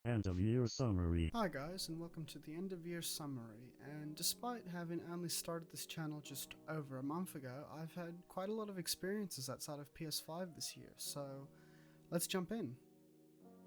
End of year summary. Hi guys, and welcome to the end of year summary. And despite having only started this channel just over a month ago, I've had quite a lot of experiences outside of PS5 this year, so let's jump in.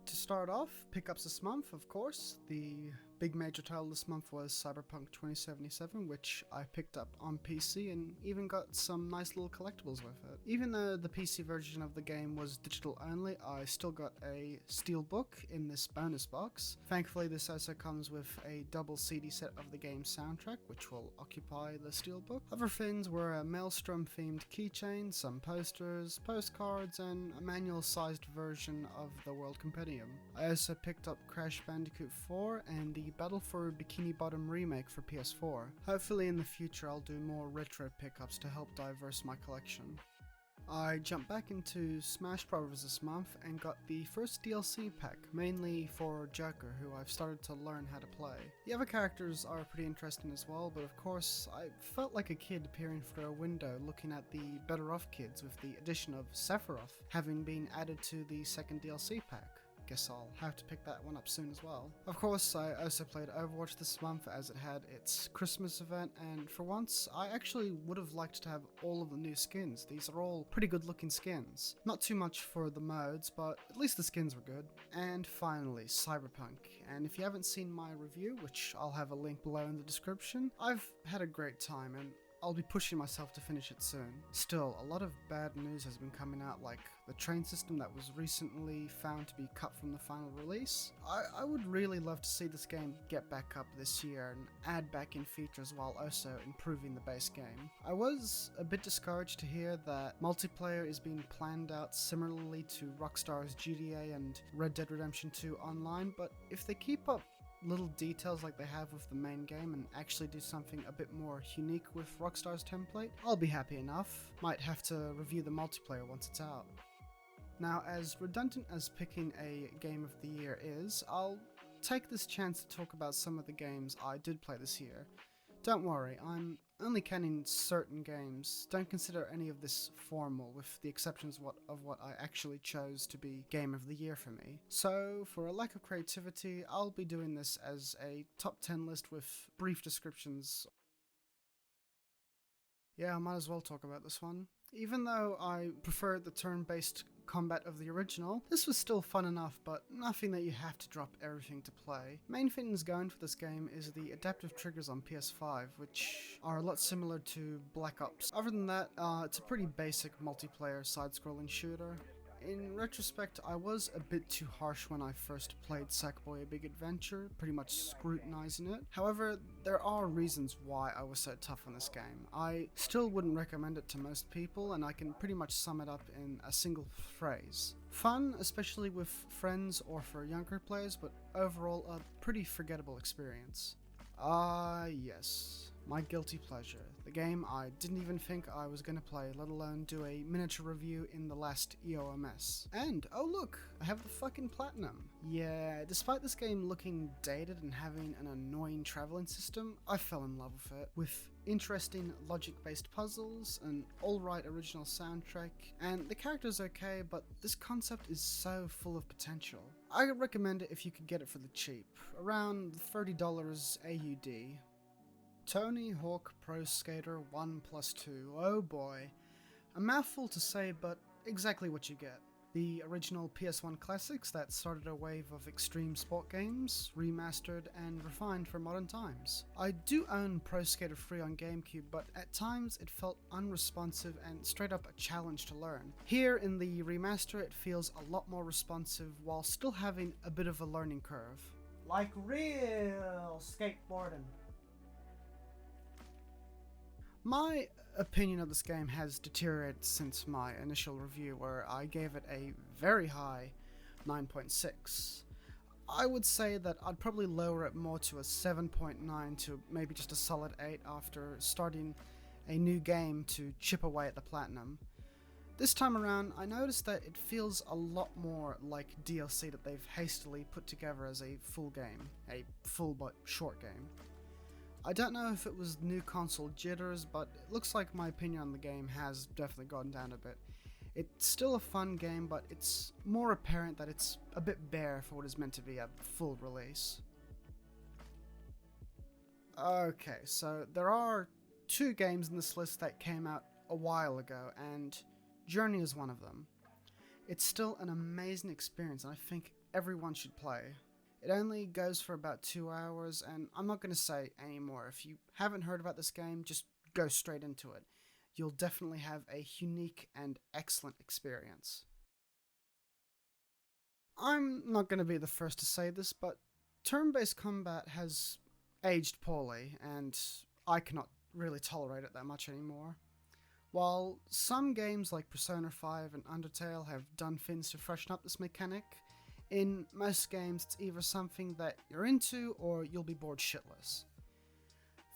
To start off, pickups this month, of course. The big major title this month was Cyberpunk 2077, which I picked up on PC and even got some nice little collectibles with it. Even though the PC version of the game was digital only, I still got a steelbook in this bonus box. Thankfully, this also comes with a double CD set of the game's soundtrack, which will occupy the steelbook. Other things were a Maelstrom themed keychain, some posters, postcards, and a manual-sized version of the World Compendium. I also picked up Crash Bandicoot 4 and the Battle for Bikini Bottom remake for PS4. Hopefully in the future I'll do more retro pickups to help diverse my collection. I jumped back into Smash Bros. This month and got the first DLC pack, mainly for Joker, who I've started to learn how to play. The other characters are pretty interesting as well, but of course I felt like a kid peering through a window looking at the Better Off kids with the addition of Sephiroth having been added to the second DLC pack. Guess I'll have to pick that one up soon as well. Of course, I also played Overwatch this month as it had its Christmas event, and for once, I actually would have liked to have all of the new skins. These are all pretty good looking skins. Not too much for the modes, but at least the skins were good. And finally, Cyberpunk. And if you haven't seen my review, which I'll have a link below in the description, I've had a great time and I'll be pushing myself to finish it soon. Still, a lot of bad news has been coming out, like the train system that was recently found to be cut from the final release. I would really love to see this game get back up this year and add back in features while also improving the base game. I was a bit discouraged to hear that multiplayer is being planned out similarly to Rockstar's GTA and Red Dead Redemption 2 Online, but if they keep up little details like they have with the main game and actually do something a bit more unique with Rockstar's template, I'll be happy enough. Might have to review the multiplayer once it's out. Now, as redundant as picking a game of the year is, I'll take this chance to talk about some of the games I did play this year. Don't worry, I'm only counting certain games. Don't consider any of this formal, with the exceptions of what I actually chose to be Game of the Year for me. So, for a lack of creativity, I'll be doing this as a top 10 list with brief descriptions. Yeah, I might as well talk about this one. Even though I preferred the turn-based combat of the original, this was still fun enough, but nothing that you have to drop everything to play. Main things going for this game is the adaptive triggers on PS5, which are a lot similar to Black Ops. Other than that, it's a pretty basic multiplayer side-scrolling shooter. In retrospect, I was a bit too harsh when I first played Sackboy: A Big Adventure, pretty much scrutinizing it. However, there are reasons why I was so tough on this game. I still wouldn't recommend it to most people, and I can pretty much sum it up in a single phrase. Fun, especially with friends or for younger players, but overall a pretty forgettable experience. Yes. My guilty pleasure. The game I didn't even think I was going to play, let alone do a miniature review in the last EOMS. And, oh look, I have the fucking platinum. Yeah, despite this game looking dated and having an annoying traveling system, I fell in love with it. With interesting logic-based puzzles, an alright original soundtrack, and the character's okay, but this concept is so full of potential. I would recommend it if you could get it for the cheap, around $30 AUD. Tony Hawk Pro Skater 1+2, oh boy. A mouthful to say, but exactly what you get. The original PS1 classics that started a wave of extreme sport games, remastered and refined for modern times. I do own Pro Skater 3 on GameCube, but at times it felt unresponsive and straight up a challenge to learn. Here in the remaster it feels a lot more responsive while still having a bit of a learning curve. Like real skateboarding. My opinion of this game has deteriorated since my initial review, where I gave it a very high 9.6. I would say that I'd probably lower it more to a 7.9 to maybe just a solid 8 after starting a new game to chip away at the platinum. This time around, I noticed that it feels a lot more like DLC that they've hastily put together as a full game, a full but short game. I don't know if it was new console jitters, but it looks like my opinion on the game has definitely gone down a bit. It's still a fun game, but it's more apparent that it's a bit bare for what is meant to be a full release. Okay, so there are 2 games in this list that came out a while ago, and Journey is one of them. It's still an amazing experience, and I think everyone should play. It only goes for about 2 hours, and I'm not going to say any more. If you haven't heard about this game, just go straight into it. You'll definitely have a unique and excellent experience. I'm not going to be the first to say this, but turn-based combat has aged poorly, and I cannot really tolerate it that much anymore. While some games like Persona 5 and Undertale have done things to freshen up this mechanic, in most games it's either something that you're into or you'll be bored shitless.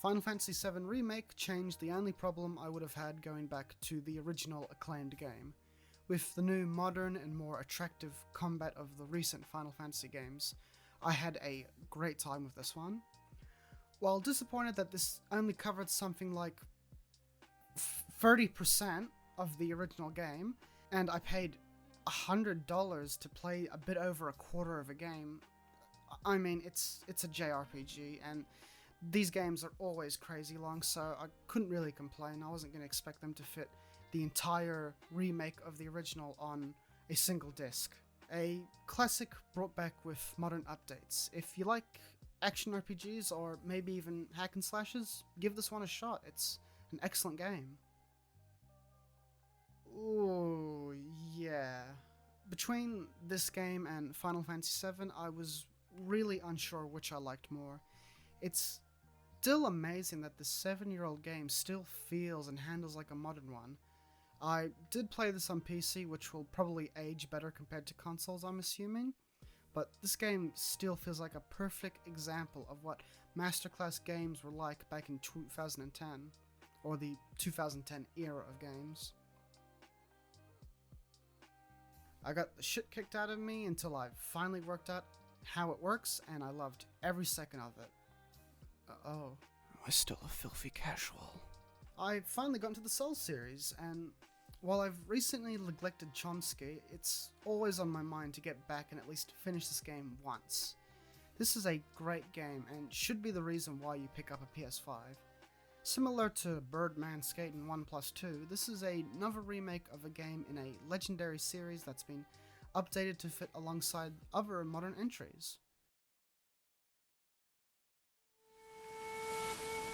Final Fantasy VII Remake changed the only problem I would have had going back to the original acclaimed game. With the new modern and more attractive combat of the recent Final Fantasy games, I had a great time with this one. While disappointed that this only covered something like 30% of the original game, and I paid $100 to play a bit over a quarter of a game. I mean, it's a JRPG, and these games are always crazy long, so I couldn't really complain. I wasn't going to expect them to fit the entire remake of the original on a single disc. A classic brought back with modern updates. If you like action RPGs or maybe even hack and slashes, give this one a shot. It's an excellent game. Ooh, yeah. Between this game and Final Fantasy VII, I was really unsure which I liked more. It's still amazing that this 7-year-old game still feels and handles like a modern one. I did play this on PC, which will probably age better compared to consoles, I'm assuming, but this game still feels like a perfect example of what masterclass games were like back in 2010, or the 2010 era of games. I got the shit kicked out of me until I finally worked out how it works, and I loved every second of it. Oh. Am I still a filthy casual? I finally got into the Souls series, and while I've recently neglected Chomsky, it's always on my mind to get back and at least finish this game once. This is a great game, and should be the reason why you pick up a PS5. Similar to Birdman Skatin' 1+2, this is another remake of a game in a legendary series that's been updated to fit alongside other modern entries.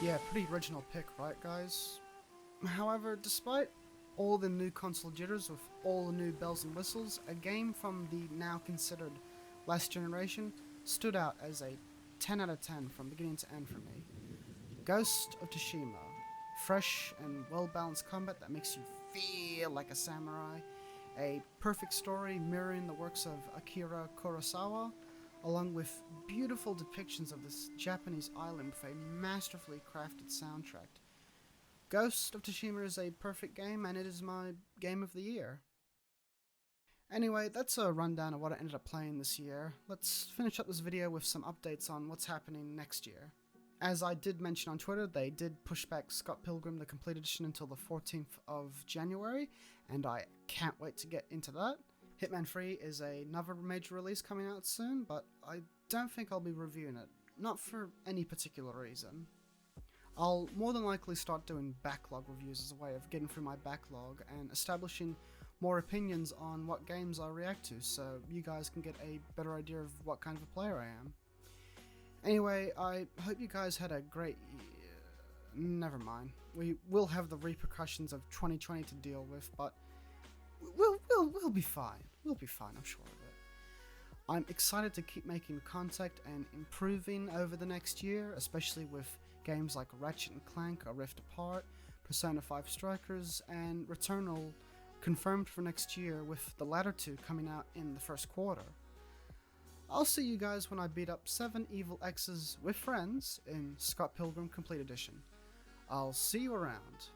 Yeah, pretty original pick, right guys? However, despite all the new console jitters with all the new bells and whistles, a game from the now considered last generation stood out as a 10 out of 10 from beginning to end for me. Ghost of Tsushima. Fresh and well-balanced combat that makes you feel like a samurai. A perfect story mirroring the works of Akira Kurosawa, along with beautiful depictions of this Japanese island with a masterfully crafted soundtrack. Ghost of Tsushima is a perfect game, and it is my game of the year. Anyway, that's a rundown of what I ended up playing this year. Let's finish up this video with some updates on what's happening next year. As I did mention on Twitter, they did push back Scott Pilgrim the Complete Edition until the 14th of January, and I can't wait to get into that. Hitman 3 is another major release coming out soon, but I don't think I'll be reviewing it, not for any particular reason. I'll more than likely start doing backlog reviews as a way of getting through my backlog and establishing more opinions on what games I react to, so you guys can get a better idea of what kind of a player I am. Anyway, I hope you guys had a great never mind. We will have the repercussions of 2020 to deal with, but we'll be fine. We'll be fine, I'm sure of it. I'm excited to keep making content and improving over the next year, especially with games like Ratchet & Clank: A Rift Apart, Persona 5 Strikers, and Returnal confirmed for next year, with the latter two coming out in the first quarter. I'll see you guys when I beat up 7 Evil X's with friends in Scott Pilgrim Complete Edition. I'll see you around.